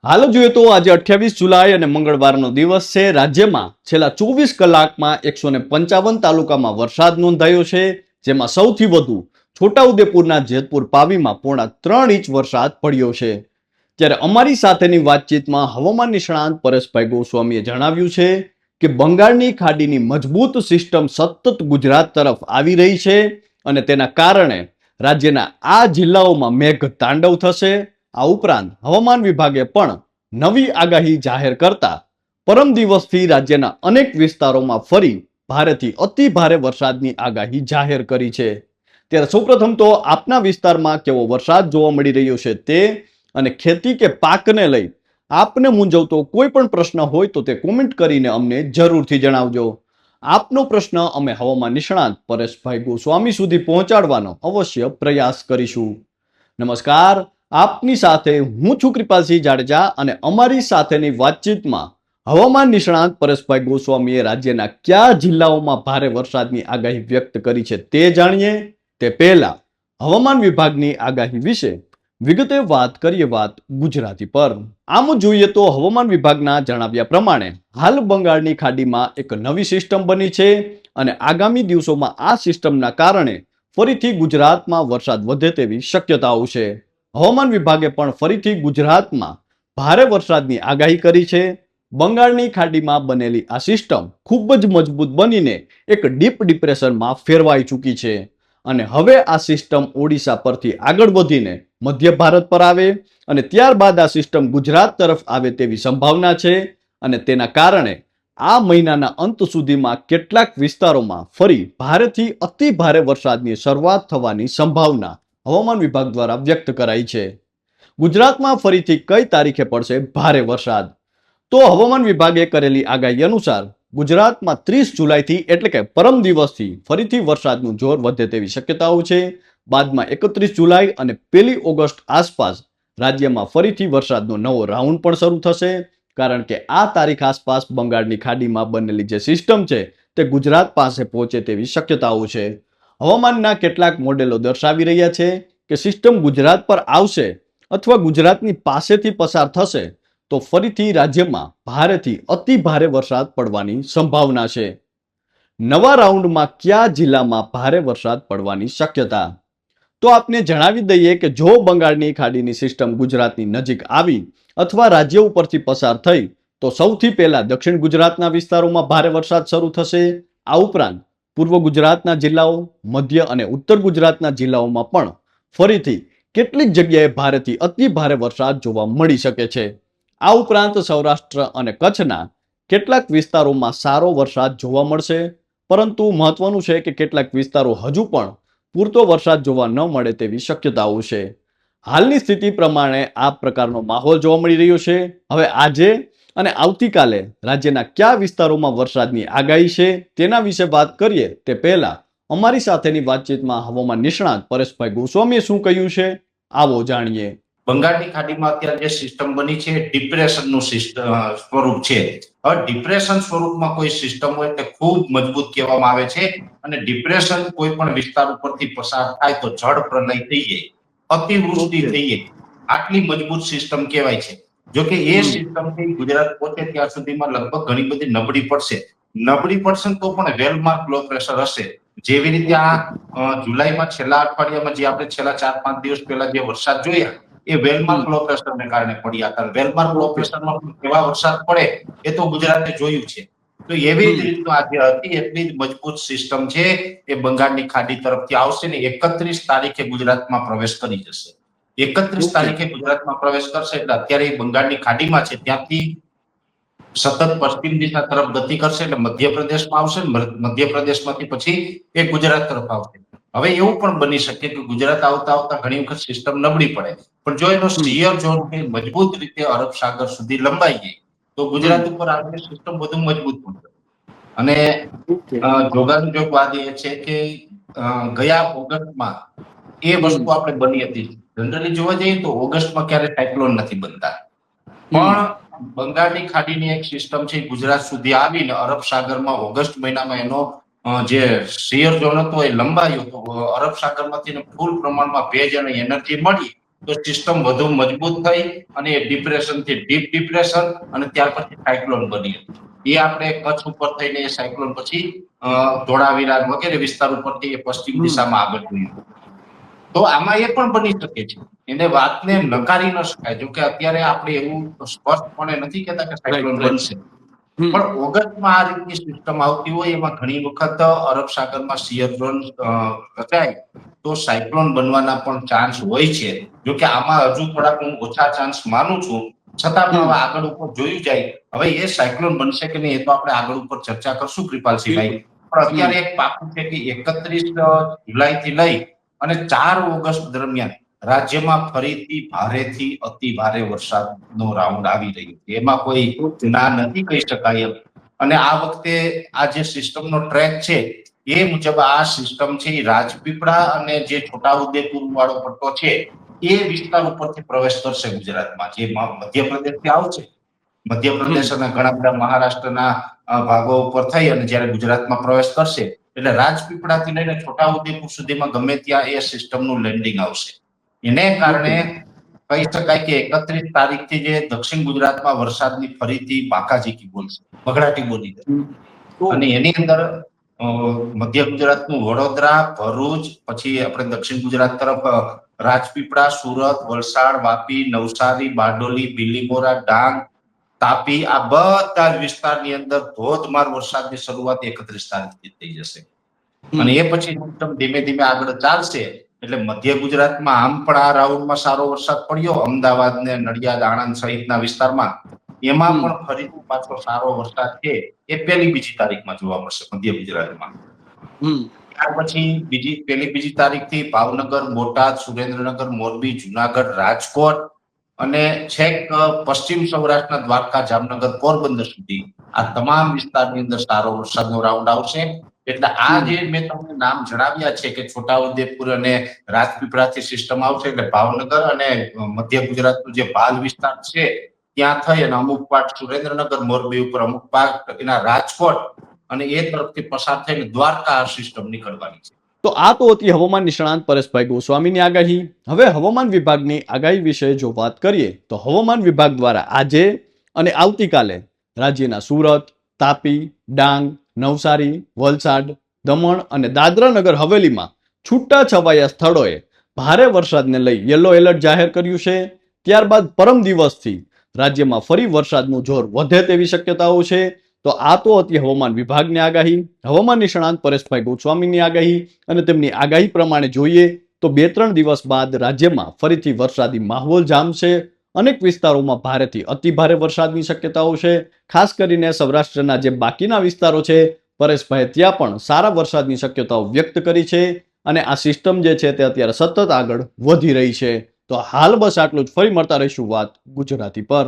હાલ જોઈએ તો આજે 28 જુલાઈ અને મંગળવારનો દિવસ છે। રાજ્યમાં છેલ્લા 24 કલાકમાં 155 તાલુકામાં વરસાદ નોંધાયો છે, જેમાં સૌથી વધુ છોટાઉદેપુરના જેતપુર પાવીમાં 3.5 ઇંચ વરસાદ પડ્યો છે। ત્યારે અમારી સાથેની વાતચીતમાં હવામાન નિષ્ણાંત પરેશભાઈ ગોસ્વામીએ જણાવ્યું છે કે બંગાળની ખાડીની મજબૂત સિસ્ટમ સતત ગુજરાત તરફ આવી રહી છે અને તેના કારણે રાજ્યના આ જિલ્લાઓમાં મેઘ તાંડવ થશે। આ ઉપરાંત હવામાન વિભાગે પણ નવી આગાહી જાહેર કરતા પરમ દિવસથી રાજ્યના અનેક વિસ્તારોમાં ફરી ભારેથી અતિ ભારે વરસાદની આગાહી જાહેર કરી છે। ત્યારે સૌપ્રથમ તો આપના વિસ્તારમાં કેવો વરસાદ જોવા મળી રહ્યો છે તે અને ખેતી કે પાકને લઈ આપને મૂંઝવતો કોઈ પણ પ્રશ્ન હોય તો તે કોમેન્ટ કરીને અમને જરૂરથી જણાવજો। આપનો પ્રશ્ન અમે હવામાન નિષ્ણાંત પરેશભાઈ ગોસ્વામી સુધી પહોંચાડવાનો અવશ્ય પ્રયાસ કરીશું। નમસ્કાર, આપની સાથે હું છું કૃપાલસિંહ જાડેજા અને અમારી સાથેની વાતચીતમાં હવામાન નિષ્ણાંત પરેશભાઈ ગોસ્વામીએ રાજ્યના કયા જિલ્લાઓમાં ભારે વરસાદની આગાહી વ્યક્ત કરી છે તે જાણીએ તે પહેલા હવામાન વિભાગની આગાહી વિશે વિગતે વાત કરીએ। વાત ગુજરાતી પર આમ જોઈએ તો હવામાન વિભાગના જણાવ્યા પ્રમાણે હાલ બંગાળની ખાડીમાં એક નવી સિસ્ટમ બની છે અને આગામી દિવસોમાં આ સિસ્ટમના કારણે ફરીથી ગુજરાતમાં વરસાદ વધે તેવી શક્યતાઓ છે। હવામાન વિભાગે પણ ફરીથી ગુજરાતમાં ભારે વરસાદની આગાહી કરી છે। બંગાળની ખાડીમાં બનેલી આ સિસ્ટમ ખૂબ જ મજબૂત બનીને એક ડીપ ડિપ્રેશનમાં ફેરવાઈ ચૂકી છે અને હવે આ સિસ્ટમ ઓડિશા પરથી આગળ વધીને મધ્ય ભારત પર આવે અને ત્યારબાદ આ સિસ્ટમ ગુજરાત તરફ આવે તેવી સંભાવના છે અને તેના કારણે આ મહિનાના અંત સુધીમાં કેટલાક વિસ્તારોમાં ફરી ભારેથી અતિ ભારે વરસાદની શરૂઆત થવાની સંભાવના હવામાન વિભાગ દ્વારા વ્યક્ત કરાઈ છે। ગુજરાતમાં ફરીથી કઈ તારીખે પડશે ભારે વરસાદ? તો હવામાન વિભાગે કરેલી આગાહી અનુસાર ગુજરાતમાં 30 જુલાઈથી એટલે કે પરમ દિવસથી ફરીથી વરસાદનું જોર વધે તેવી શક્યતાઓ છે। બાદમાં 31 જુલાઈ અને 1 ઓગસ્ટ આસપાસ રાજ્યમાં ફરીથી વરસાદનો નવો રાઉન્ડ પણ શરૂ થશે, કારણ કે આ તારીખ આસપાસ બંગાળની ખાડીમાં બનેલી જે સિસ્ટમ છે તે ગુજરાત પાસે પહોંચે તેવી શક્યતાઓ છે। હવામાનના કેટલાક મોડેલો દર્શાવી રહ્યા છે કે સિસ્ટમ ગુજરાત પર આવશે અથવા ગુજરાતની પાસેથી પસાર થશે તો ફરીથી રાજ્યમાં ભારેથી અતિ ભારે વરસાદ પડવાની સંભાવના છે। નવા રાઉન્ડમાં કયા જિલ્લામાં ભારે વરસાદ પડવાની શક્યતા? તો આપને જણાવી દઈએ કે જો બંગાળની ખાડીની સિસ્ટમ ગુજરાતની નજીક આવી અથવા રાજ્ય ઉપરથી પસાર થઈ તો સૌથી પહેલા દક્ષિણ ગુજરાતના વિસ્તારોમાં ભારે વરસાદ શરૂ થશે। આ ઉપરાંત પૂર્વ ગુજરાતના જિલ્લાઓ, મધ્ય અને ઉત્તર ગુજરાતના જિલ્લાઓમાં પણ ફરીથી કેટલીક જગ્યાએ ભારેથી અતિ ભારે વરસાદ જોવા મળી શકે છે। આ ઉપરાંત સૌરાષ્ટ્ર અને કચ્છના કેટલાક વિસ્તારોમાં સારો વરસાદ જોવા મળશે, પરંતુ મહત્વનું છે કે કેટલાક વિસ્તારો હજુ પણ પૂરતો વરસાદ જોવા ન મળે તેવી શક્યતાઓ છે। હાલની સ્થિતિ પ્રમાણે આ પ્રકારનો માહોલ જોવા મળી રહ્યો છે। હવે આજે અને આવતીકાલે રાજ્યના કયા વિસ્તારોમાં વરસાદની આગાહી છે તેના વિશે વાત કરીએ તે પહેલા અમારી સાથેની વાતચીતમાં હવામાન નિષ્ણાત પરેશભાઈ ગોસ્વામીએ શું કહ્યું છે આવો જાણીએ। બંગાળની ખાડીમાં અત્યારે જે સિસ્ટમ બની છે ડિપ્રેશનનું સ્વરૂપ છે। હવે ડિપ્રેશન સ્વરૂપમાં કોઈ સિસ્ટમ હોય તે ખૂબ મજબૂત કહેવામાં આવે છે અને ડિપ્રેશન કોઈ પણ વિસ્તાર ઉપરથી પસાર થાય તો જળ પ્રલય થઈ જાય, અતિવૃષ્ટિ થઈ જાય, આટલી મજબૂત સિસ્ટમ કહેવાય છે। જો કે એ સિસ્ટમથી ગુજરાત પહોંચે ત્યાં સુધીમાં લગભગ ઘણી બધી નબળી પડશે। નબળી પડશે તો પણ વેલમાર્ક લો પ્રેશર હશે। જેવી રીતે આ જુલાઈમાં છેલ્લા અઠવાડિયામાં જે આપણે છેલ્લા 4-5 દિવસ પહેલા જે વરસાદ જોયા એ વેલમાર્ક લો પ્રેશરને કારણે પડ્યા હતા। વેલમાર્ક લો પ્રેશરમાં કેવા વરસાદ પડે એ તો ગુજરાતે જોયું છે। તો એવી જ રીતનું આજે હતી એટલી જ મજબૂત સિસ્ટમ છે એ બંગાળની ખાડી તરફથી આવશે ને 31 તારીખે ગુજરાતમાં પ્રવેશ કરી જશે। 31 તારીખે ગુજરાતમાં પ્રવેશ કરશે એટલે અત્યારે બંગાળની ખાડીમાં છે ત્યાંથી સતત પશ્ચિમ દિશા તરફ ગતિ કરશે એટલે મધ્યપ્રદેશમાં આવશે, મધ્યપ્રદેશમાંથી પછી એ ગુજરાત તરફ આવશે। હવે એવું પણ બની શકે કે ગુજરાત આવતા આવતા ઘણી વખત સિસ્ટમ નબળી પડે, પણ જો એનો શિયર ઝોન મજબૂત રીતે અરબ સાગર સુધી લંબાઈ જાય તો ગુજરાત ઉપર આવેલી સિસ્ટમ વધુ મજબૂત બનશે। અને જોગાનું જોગ વાત એ છે કે ગયા ઓગસ્ટમાં એ વસ્તુ આપણે બની હતી। જનરલી જોવા જઈએ તો ઓગસ્ટમાં ક્યારે સાયક્લોન નથી બનતા, પણ બંગાળની ખાડીની એક સિસ્ટમ છે ગુજરાત સુધી આવીને અરબ સાગરમાં ઓગસ્ટ મહિનામાં એનો જે શિયર ઝોન હતો એ લંબાયો તો અરબ સાગરમાંથી ફૂલ પ્રમાણમાં ભેજ અને એનર્જી મળી તો સિસ્ટમ વધુ મજબૂત થઈ અને એ ડિપ્રેશન થી ડીપ ડિપ્રેશન અને ત્યાર પછી સાયક્લોન બની. એ આપણે કચ્છ ઉપર થઈને એ સાયક્લોન પછી ધોળાવીરા વગેરે વિસ્તાર ઉપરથી એ પશ્ચિમ દિશામાં આગળ ગયું. તો આમાં એ પણ બની શકે છે, એને વાતને નકારી ન શકાય. જો કે અત્યારે આપણે એવું સ્પષ્ટપણે નથી કહેતા કે સાયક્લોન બનશે, પણ ઓગસ્ટમાં આ રીતની સિસ્ટમ આવતી હોય એમાં ઘણી વખત અરબ સાગરમાં શિયર ઝોન રચાય તો સાયક્લોન બનવાના પણ ચાન્સ હોય છે. જો કે આમાં હજુ થોડાક હું ઓછા ચાન્સ માનું છું, છતાં પણ હવે આગળ ઉપર જોયું જાય. હવે એ સાયક્લોન બનશે કે નહીં એ તો આપણે આગળ ઉપર ચર્ચા કરશું કૃપાલસિંહભાઈ. પણ અત્યારે એક પાકું છે કે 31 જુલાઈથી લઈ અને 4 ઓગસ્ટ દરમિયાન રાજ્યમાં ફરીથી ભારેથી અતિ ભારે વરસાદનો રાઉન્ડ આવી રહ્યો છે. એમાં કોઈ ના નથી કહી શકાય એમ. અને આ વખતે આ જે સિસ્ટમનો ટ્રેક છે એ મુજબ આ સિસ્ટમ છે એ રાજપીપળા અને જે છોટાઉદેપુર વાળો પટ્ટો છે એ વિસ્તાર ઉપરથી પ્રવેશ કરશે ગુજરાતમાં. જે મધ્યપ્રદેશથી આવશે, મધ્યપ્રદેશ અને ઘણા બધા મહારાષ્ટ્રના ભાગો ઉપર થઈ અને જયારે ગુજરાતમાં પ્રવેશ કરશે એટલે રાજપીપળાથી લઈને છોટાઉદેપુર સુધીમાં ગમે ત્યાં એ સિસ્ટમનું લેન્ડિંગ આવશે. એને કારણે કહી શકાય કે 31 તારીખથી જે દક્ષિણ ગુજરાતમાં વરસાદની ફરીથી બાકાજીકી બોલશે, બગડાટી બોલી છે. અને એની અંદર મધ્ય ગુજરાતનું વડોદરા, ભરૂચ, પછી આપણે દક્ષિણ ગુજરાત તરફ રાજપીપળા, સુરત, વલસાડ, વાપી, નવસારી, બારડોલી, બીલીમોરા, ડાંગ, તાપી, આ બધા જ વિસ્તારની અંદર ધોધમાર વરસાદની શરૂઆત 31 તારીખથી થઈ જશે. અને એ પછી સિસ્ટમ ધીમે ધીમે આગળ ચાલશે. એટલે મધ્ય ગુજરાતમાં આમ પણ આ રાઉન્ડમાં સારો વરસાદ પડ્યો, અમદાવાદ ને નડિયાદ, આણંદ સહિતના વિસ્તારમાં. એમાં પણ ફરીથી પાછો સારો વરસાદ છે એ પહેલી બીજી તારીખમાં જોવા મળશે મધ્ય ગુજરાતમાં. ત્યાર પછી પહેલી બીજી તારીખથી ભાવનગર, બોટાદ, સુરેન્દ્રનગર, મોરબી, જુનાગઢ, રાજકોટ અને છેક પશ્ચિમ સૌરાષ્ટ્રના દ્વારકા, જામનગર, પોરબંદર સુધી આ તમામ વિસ્તારની અંદર સારો વરસાદનો રાઉન્ડ આવશે. એટલે આ જે મેં તમને નામ જણાવ્યા છે કે છોટાઉદેપુર અને રાજપીપળાથી સિસ્ટમ આવશે એટલે ભાવનગર અને મધ્ય ગુજરાતનો જે ભાલ વિસ્તાર છે ત્યાં થઈ અને અમુક પાર્ટ સુરેન્દ્રનગર, મોરબી ઉપર, અમુક પાર્ટ એના રાજકોટ અને એ તરફથી પસાર થઈને દ્વારકા સિસ્ટમ નીકળવાની છે. તો આ તો હતી હવામાન નિષ્ણાંત પરેશભાઈ ગોસ્વામીની આગાહી. હવે હવામાન વિભાગની આગાહી વિશે જો વાત કરીએ તો હવામાન વિભાગ દ્વારા આજે અને આવતીકાલે રાજ્યના સુરત, તાપી, ડાંગ, નવસારી, વલસાડ, દમણ અને દાદરા નગર હવેલીમાં છૂટાછવાયા સ્થળોએ ભારે વરસાદને લઈ યલો એલર્ટ જાહેર કર્યું છે. ત્યારબાદ પરમ દિવસથી રાજ્યમાં ફરી વરસાદનું જોર વધે તેવી શક્યતાઓ છે. તો આ તો હતી હવામાન વિભાગની આગાહી, હવામાન નિષ્ણાંત પરેશભાઈ ગોસ્વામીની આગાહી. અને તેમની આગાહી પ્રમાણે જોઈએ તો 2-3 દિવસ બાદ રાજ્યમાં ફરીથી વરસાદી માહોલ જામશે. અનેક વિસ્તારોમાં ભારેથી અતિ ભારે વરસાદની શક્યતાઓ છે. ખાસ કરીને સૌરાષ્ટ્રના જે બાકીના વિસ્તારો છે પરેશભાઈ ત્યાં પણ સારા વરસાદની શક્યતાઓ વ્યક્ત કરી છે. અને આ સિસ્ટમ જે છે તે અત્યારે સતત આગળ વધી રહી છે. તો હાલ બસ આટલું જ. ફરી મળતા રહીશું વાત ગુજરાતી પર.